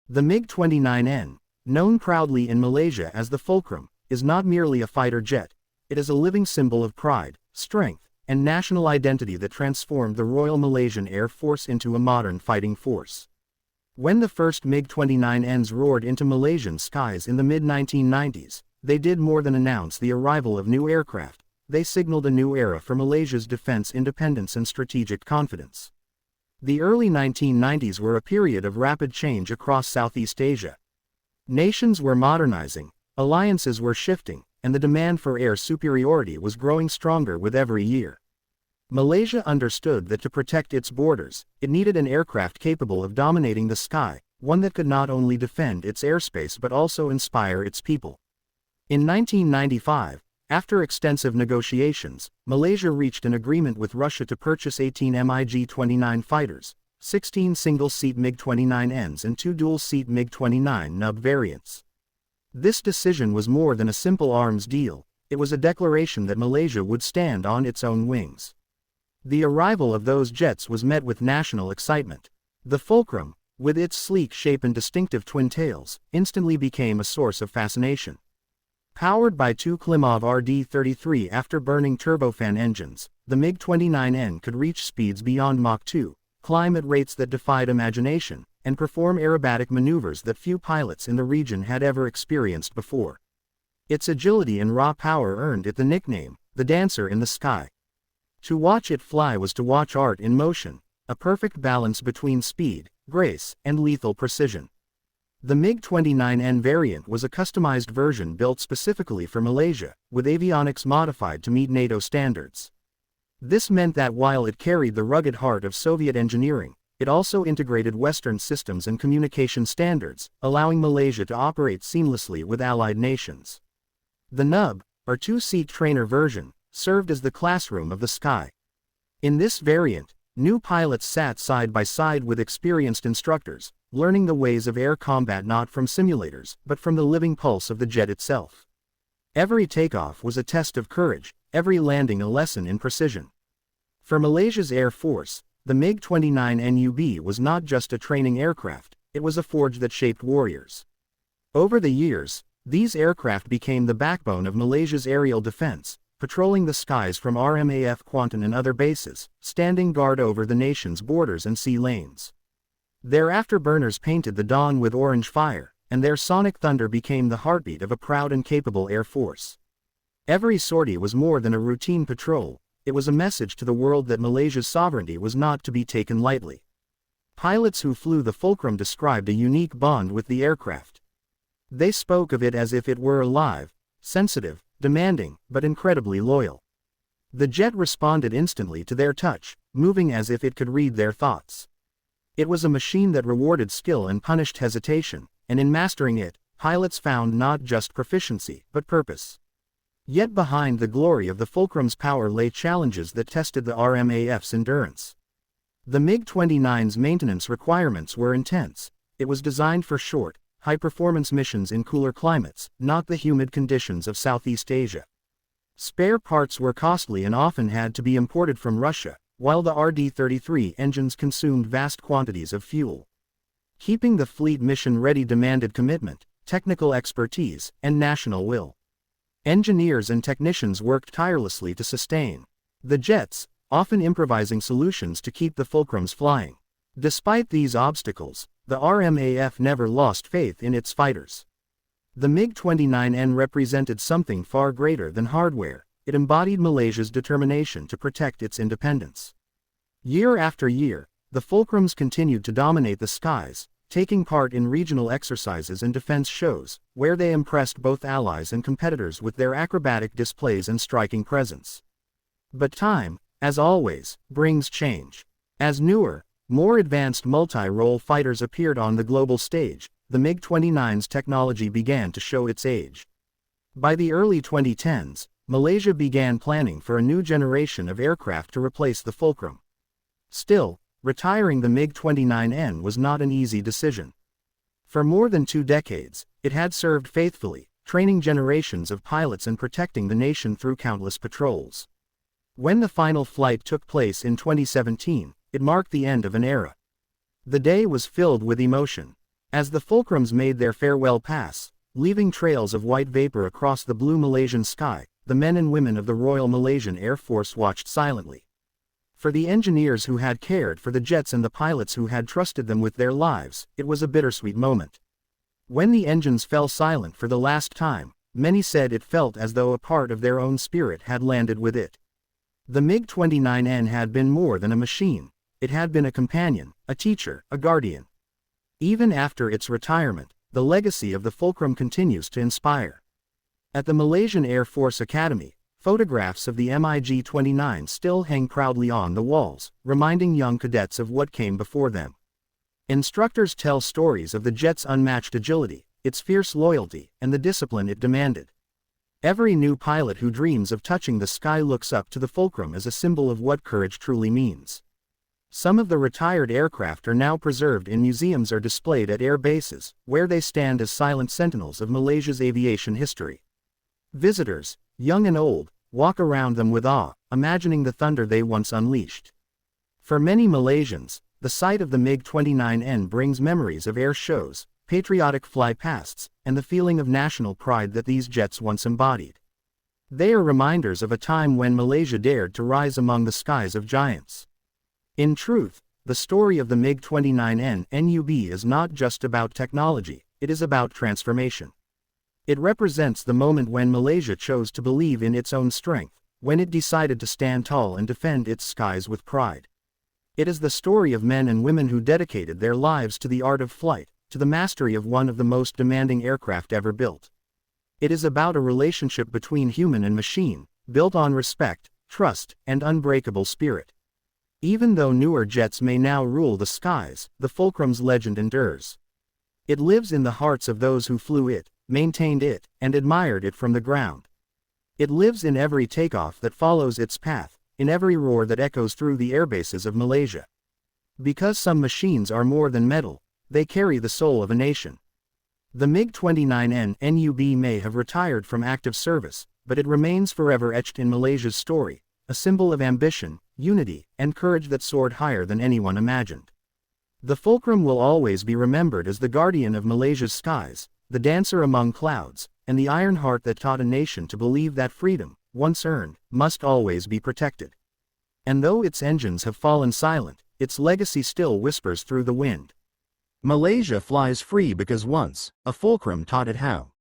The MiG-29N, known proudly in Malaysia as the Fulcrum, is not merely a fighter jet. It is a living symbol of pride, strength, and national identity that transformed the Royal Malaysian Air Force into a modern fighting force. When the first MiG-29Ns roared into Malaysian skies in the mid-1990s, they did more than announce the arrival of new aircraft. They signaled a new era for Malaysia's defense independence and strategic confidence. The early 1990s were a period of rapid change across Southeast Asia. Nations were modernizing, alliances were shifting, and the demand for air superiority was growing stronger with every year. Malaysia understood that to protect its borders, it needed an aircraft capable of dominating the sky, one that could not only defend its airspace but also inspire its people. In 1995, after extensive negotiations, Malaysia reached an agreement with Russia to purchase 18 MiG-29 fighters, 16 single-seat MiG-29Ns and 2 dual-seat MiG-29 NUB variants. This decision was more than a simple arms deal, it was a declaration that Malaysia would stand on its own wings. The arrival of those jets was met with national excitement. The Fulcrum, with its sleek shape and distinctive twin tails, instantly became a source of fascination. Powered by two Klimov RD-33 afterburning turbofan engines, the MiG-29N could reach speeds beyond Mach 2, climb at rates that defied imagination, and perform aerobatic maneuvers that few pilots in the region had ever experienced before. Its agility and raw power earned it the nickname, the Dancer in the Sky. To watch it fly was to watch art in motion, a perfect balance between speed, grace, and lethal precision. The MiG-29N variant was a customized version built specifically for Malaysia, with avionics modified to meet NATO standards. This meant that while it carried the rugged heart of Soviet engineering, it also integrated Western systems and communication standards, allowing Malaysia to operate seamlessly with allied nations. The NUB, or two-seat trainer version, served as the classroom of the sky. In this variant, new pilots sat side by side with experienced instructors, learning the ways of air combat not from simulators, but from the living pulse of the jet itself. Every takeoff was a test of courage, every landing a lesson in precision. For Malaysia's Air Force, the MiG-29 NUB was not just a training aircraft, it was a forge that shaped warriors. Over the years, these aircraft became the backbone of Malaysia's aerial defense, patrolling the skies from RMAF Kuantan and other bases, standing guard over the nation's borders and sea lanes. Their afterburners painted the dawn with orange fire, and their sonic thunder became the heartbeat of a proud and capable air force. Every sortie was more than a routine patrol, it was a message to the world that Malaysia's sovereignty was not to be taken lightly. Pilots who flew the Fulcrum described a unique bond with the aircraft. They spoke of it as if it were alive, sensitive, demanding, but incredibly loyal. The jet responded instantly to their touch, moving as if it could read their thoughts. It was a machine that rewarded skill and punished hesitation, and in mastering it, pilots found not just proficiency, but purpose. Yet behind the glory of the Fulcrum's power lay challenges that tested the RMAF's endurance. The MiG-29's maintenance requirements were intense. It was designed for short, high-performance missions in cooler climates, not the humid conditions of Southeast Asia. Spare parts were costly and often had to be imported from Russia, while the RD-33 engines consumed vast quantities of fuel. Keeping the fleet mission-ready demanded commitment, technical expertise, and national will. Engineers and technicians worked tirelessly to sustain the jets, often improvising solutions to keep the Fulcrums flying. Despite these obstacles, the RMAF never lost faith in its fighters. The MiG-29N represented something far greater than hardware. It embodied Malaysia's determination to protect its independence. Year after year, the Fulcrums continued to dominate the skies, taking part in regional exercises and defense shows, where they impressed both allies and competitors with their acrobatic displays and striking presence. But time, as always, brings change. As newer, more advanced multi-role fighters appeared on the global stage, the MiG-29's technology began to show its age. By the early 2010s, Malaysia began planning for a new generation of aircraft to replace the Fulcrum. Still, retiring the MiG-29N was not an easy decision. For more than 2 decades, it had served faithfully, training generations of pilots and protecting the nation through countless patrols. When the final flight took place in 2017, it marked the end of an era. The day was filled with emotion. As the Fulcrums made their farewell pass, leaving trails of white vapor across the blue Malaysian sky, the men and women of the Royal Malaysian Air Force watched silently. For the engineers who had cared for the jets and the pilots who had trusted them with their lives, it was a bittersweet moment. When the engines fell silent for the last time, many said it felt as though a part of their own spirit had landed with it. The MiG-29N had been more than a machine. It had been a companion, a teacher, a guardian. Even after its retirement, the legacy of the Fulcrum continues to inspire. At the Malaysian Air Force Academy, photographs of the MiG-29 still hang proudly on the walls, reminding young cadets of what came before them. Instructors tell stories of the jet's unmatched agility, its fierce loyalty, and the discipline it demanded. Every new pilot who dreams of touching the sky looks up to the Fulcrum as a symbol of what courage truly means. Some of the retired aircraft are now preserved in museums or displayed at air bases, where they stand as silent sentinels of Malaysia's aviation history. Visitors, young and old, walk around them with awe, imagining the thunder they once unleashed. For many Malaysians, the sight of the MiG-29N brings memories of air shows, patriotic fly-pasts, and the feeling of national pride that these jets once embodied. They are reminders of a time when Malaysia dared to rise among the skies of giants. In truth, the story of the MiG-29N NUB is not just about technology, it is about transformation. It represents the moment when Malaysia chose to believe in its own strength, when it decided to stand tall and defend its skies with pride. It is the story of men and women who dedicated their lives to the art of flight, to the mastery of one of the most demanding aircraft ever built. It is about a relationship between human and machine, built on respect, trust, and unbreakable spirit. Even though newer jets may now rule the skies, the Fulcrum's legend endures. It lives in the hearts of those who flew it, maintained it, and admired it from the ground. It lives in every takeoff that follows its path, in every roar that echoes through the airbases of Malaysia. Because some machines are more than metal, they carry the soul of a nation. The MiG-29N NUB may have retired from active service, but it remains forever etched in Malaysia's story, a symbol of ambition, unity, and courage that soared higher than anyone imagined. The Fulcrum will always be remembered as the guardian of Malaysia's skies, the dancer among clouds, and the iron heart that taught a nation to believe that freedom, once earned, must always be protected. And though its engines have fallen silent, its legacy still whispers through the wind. Malaysia flies free because once, a Fulcrum taught it how.